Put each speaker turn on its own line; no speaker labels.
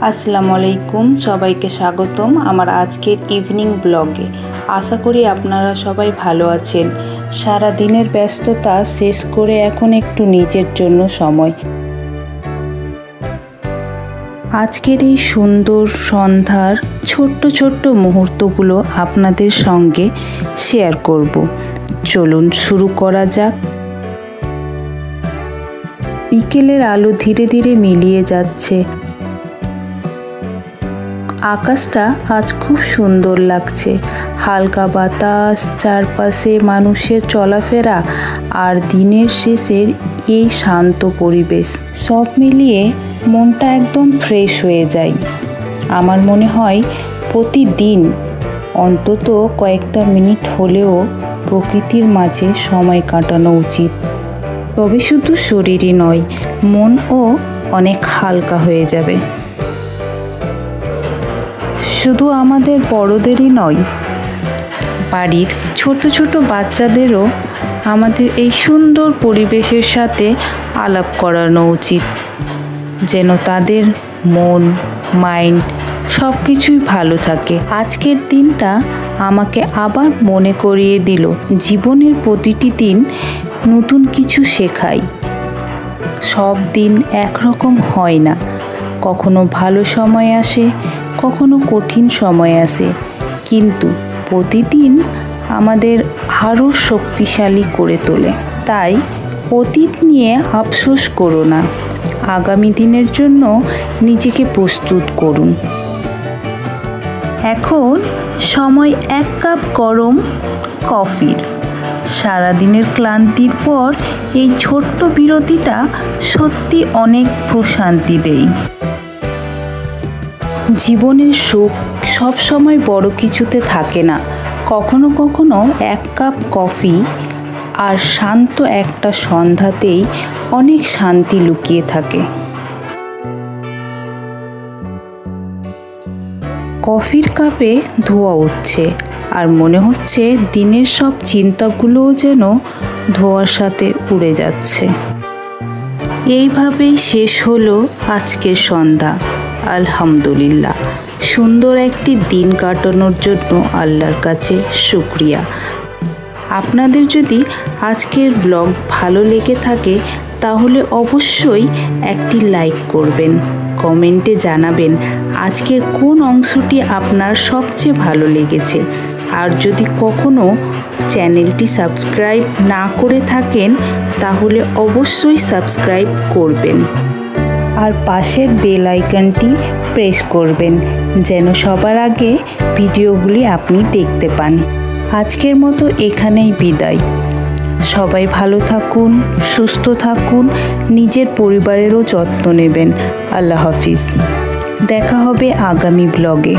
আসসালামু আলাইকুম, সবাইকে স্বাগতম আমার আজকের ইভিনিং ব্লগে। আশা করি আপনারা সবাই ভালো আছেন। সারা দিনের ব্যস্ততা শেষ করে এখন একটু নিজের জন্য সময়। আজকের এই সুন্দর সন্ধ্যার ছোট্ট ছোট্ট মুহূর্তগুলো আপনাদের সঙ্গে শেয়ার করব। চলুন শুরু করা যাক। বিকেলের আলো ধীরে ধীরে মিলিয়ে যাচ্ছে। আকাশটা আজ খুব সুন্দর লাগছে। হালকা বাতাস, চারপাশে মানুষের চলাফেরা আর দিনের শেষের এই শান্ত পরিবেশ, সব মিলিয়ে মনটা একদম ফ্রেশ হয়ে যায়। আমার মনে হয় প্রতিদিন অন্তত কয়েকটা মিনিট হলেও প্রকৃতির মাঝে সময় কাটানো উচিত। তবে শুধু শরীরই নয়, মনও অনেক হালকা হয়ে যাবে। শুধু আমাদের বড়দেরই নয়, বাড়ির ছোট ছোট বাচ্চাদেরও আমাদের এই সুন্দর পরিবেশের সাথে আলাপ করানো উচিত, যেন তাদের মন, মাইন্ড সব কিছুই ভালো থাকে। আজকের দিনটা আমাকে আবার মনে করিয়ে দিল, জীবনের প্রতিটি দিন নতুন কিছু শেখায়। সব দিন একরকম হয় না, কখনো ভালো সময় আসে, কখনো কঠিন সময় আসে, কিন্তু প্রতিদিন আমাদের আরও শক্তিশালী করে তোলে। তাই অতীত নিয়ে আফসোস করো না, আগামী দিনের জন্য নিজেকে প্রস্তুত করুন। এখন সময় এক কাপ গরম কফির। সারাদিনের ক্লান্তির পর এই ছোট্ট বিরতিটা সত্যি অনেক প্রশান্তি দেয়। জীবনের সুখ সব সময় বড় কিছুতে থাকে না, কখনো কখনো এক কাপ কফি আর শান্ত একটা সন্ধ্যাতেই অনেক শান্তি লুকিয়ে থাকে। কফির কাপে ধোঁয়া উঠছে আর মনে হচ্ছে দিনের সব চিন্তাগুলোও যেন ধোঁয়ার সাথে উড়ে যাচ্ছে। এইভাবেই শেষ হলো আজকের সন্ধ্যা। আলহামদুলিল্লাহ, সুন্দর একটি দিন কাটানোর জন্য আল্লাহর কাছে শুকরিয়া। আপনাদের যদি আজকের ব্লগ ভালো লেগে থাকে তাহলে অবশ্যই একটি লাইক করবেন, কমেন্টে জানাবেন আজকের কোন অংশটি আপনার সবচেয়ে ভালো লেগেছে। আর যদি কখনো চ্যানেলটি সাবস্ক্রাইব না করে থাকেন তাহলে অবশ্যই সাবস্ক্রাইব করবেন আর পাশের বেল আইকনটি প্রেস করবেন, যেন সবার আগে ভিডিওগুলি আপনি দেখতে পান। আজকের মতো এখানেই বিদায়। সবাই ভালো থাকুন, সুস্থ থাকুন, নিজের পরিবারেরও যত্ন নেবেন। আল্লাহ হাফিজ। দেখা হবে আগামী ব্লগে।